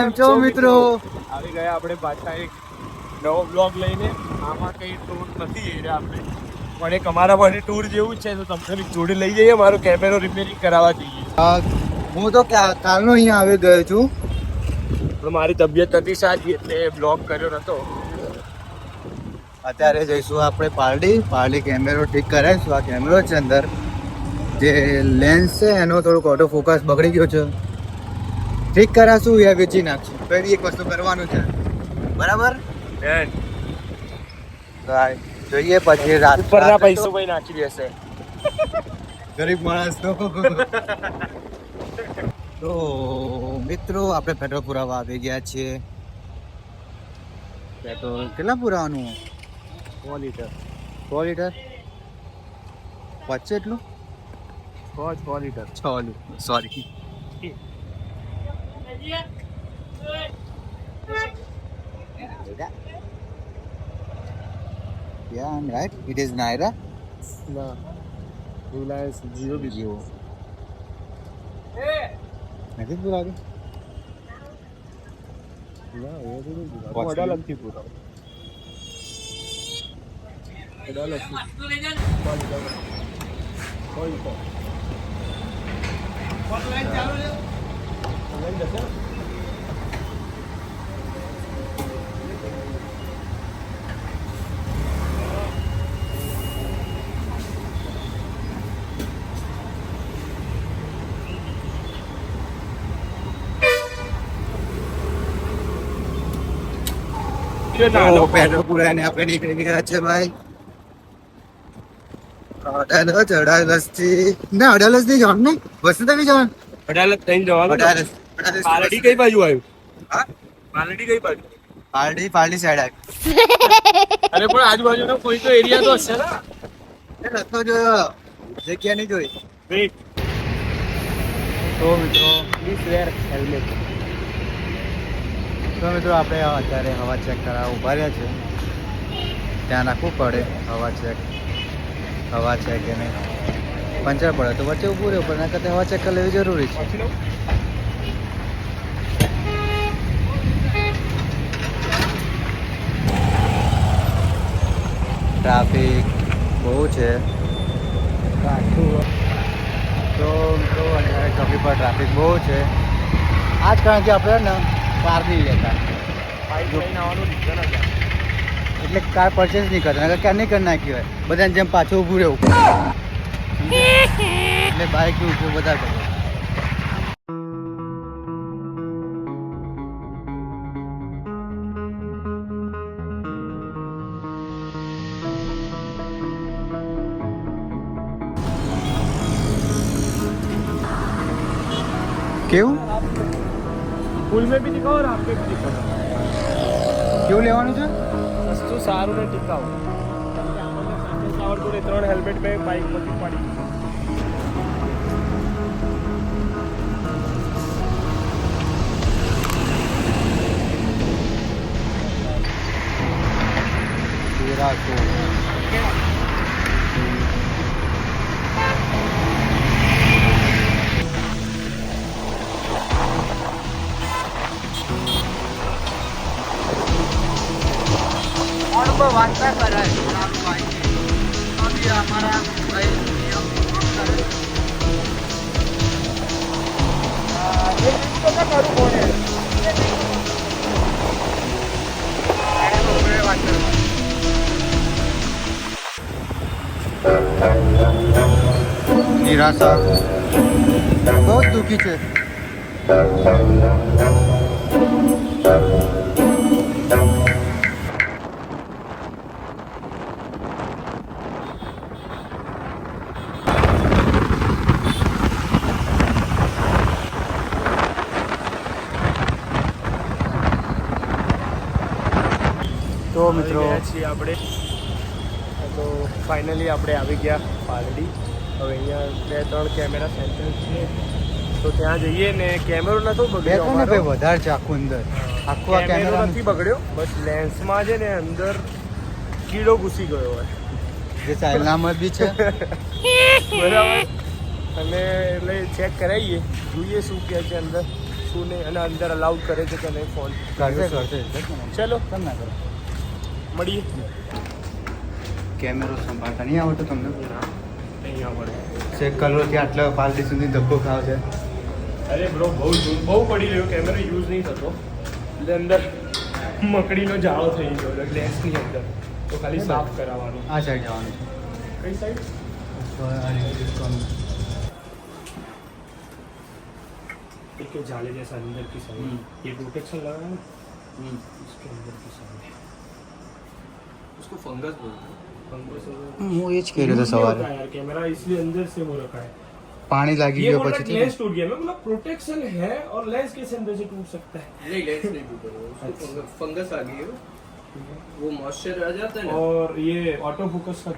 કેમ છો મિત્રો? આવી ગયા આપણે પાછા એક નવો બ્લોગ લઈને. આમાં કઈ ટૂર નથી એ રહ્યા આપણે, પણ એક અમારા માટે ટૂર જેવું જ છે. તો તમને જોડે લઈ જઈએ, મારો કેમેરો રિપેરિંગ કરાવવા જઈએ. હું તો કાલનો અહીંયા આવી ગયો છું, પણ મારી તબિયત નથી સારી એટલે બ્લોગ કર્યો નતો. અત્યારે જઈશું આપણે પારડી કેમેરો ઠીક કરાવીશું. આ કેમેરો છે અંદર જે લેન્સ છે એનો થોડુંક ઓટો ફોકસ બગડી ગયો છે, ઠીક કરાશું યા વેચી નાખશું. પહેલી એક વસ્તુ કરવાનું છે, બરાબર? તો જોઈએ પછી રાત ઉપરના પૈસો ભાઈ નાખી દેશે ગરીબ માણસ તો મિત્રો આપણે પેટ્રોલ પુરાવા આવી ગયા છીએ. પેટ્રોલ કેટલા પુરાવાનું? 100 લીટર 100 લીટર વચ્ચે એટલું 6 litre 6 litre sorry. Yeah, I'm right. It is Naira. ના રિલાયન્સ જીરો બીજો નથી પુરાવી. ના એ તો નહીં અડાલતથી પૂરો પેટ્રોલ પુરાઈને આપણે નીકળી ગયા છે ભાઈ. અડાલજ થી ના, અડાલજ થી જવાનું ને વસંત ની જવાનું. અડાલત થઈને જવાનું. પાલડી કઈ બાજુ આવ્યું? હા, પાલડી કઈ બાજુ? પારડી સાઈડ આવી. અરે પણ આજુબાજુનો કોઈ તો એરિયા તો હશે ને. રસ્તો જોયો, જગ્યા નહીં જોઈ. વેઇટ. તો મિત્રો પ્લીઝ વેર હેલ્મેટ. આપણે અત્યારે હવા ચેક કરાવવા ઉભા રહ્યા છે. ત્યાં રાખવું પડે હવા ચેક કે નહીં. પંચર પડે તો વચ્ચે ઊભું રહેવું પડે, એના કરતાં હવા ચેક કરી લેવી જરૂરી છે. ટ્રાફિક બહુ છે તો મિત્રો અત્યારે ચોકી પર ટ્રાફિક બહુ છે. આ જ કારણ કે આપણે ને કાર નહીં લેતા, એટલે કાર પરચેસ નહીં કરતા, નકર કાર નહીં કરી નાખી હોય. બધાને જેમ પાછું ઊભું રહેવું એટલે બાઇકનો ઉપયોગ બધા કરે. કેવું ફૂલ में भी दिखाओ और आप पे भी दिखाओ. કેવું લેવાનું છે? સસ્તું, સારું ને ટીકાઉ. આવડતું 3 હેલ્મેટ મેં બાઇક માંથી પાડી. वांटा करा है अभी हमारा निराशा बहुत दुखी है. તો મિત્રો છીએ આપણે, તો ફાઇનલી આપણે આવી ગયા પાલડી. હવે અહીંયા 2-3 કેમેરા સેન્ટર છે, તો ત્યાં જઈએ ને. કેમેરો નતો બગડ્યો ભાઈ, વધારે છે આખું અંદર. આખું આ કેમેરો નથી બગડ્યો, બસ લેન્સમાં છે ને અંદર કીડો ઘૂસી ગયો હોય, જે ચાઇનામાં બી છે. બરાબર. અને એટલે ચેક કરાવીએ, જોઈએ શું કહે છે અંદર. શું નહીં, અને અંદર અલાઉડ કરે છે કે નહીં ફોન. ચલો કેમ ના કરો? મળીએ. કેમેરો સંભાળતા નહીં આવડતો તમને? નહીં આવડે. ચેક કરો કે આટલા પાર્ટી સુધી ધક્કો ખાવ છે. અરે બ્રો બહુ પડી રહ્યો, કેમેરો યુઝ નહીં થતો, એટલે અંદર મકડીનો જાળો થઈ ગયો ગ્લેસની અંદર, તો ખાલી સાફ કરાવવાનું. આ સાઈડ જવાનું છે. કઈ સાઈડ? एक जाले जैसा अंदर की साइड, ये प्रोटेक्शन लगा है ना, इसके अंदर की साइड उसको फंगस बोलते हैं. फंगस હું એ જ કહી રહ્યો હતો સવારે. यार कैमरा इसलिए अंदर से वो रखा है. પાણી લાગી ये ગયો बोल रहा પછી लेंस टूट गया, मैं बोला प्रोटेक्शन है और लेंस कैसे अंदर से टूट सकता है. नहीं लेंस नहीं टूटा उसको फंगस आ गई है, वो मॉइस्चर आ जाता है ना. और ये ऑटो फोकस का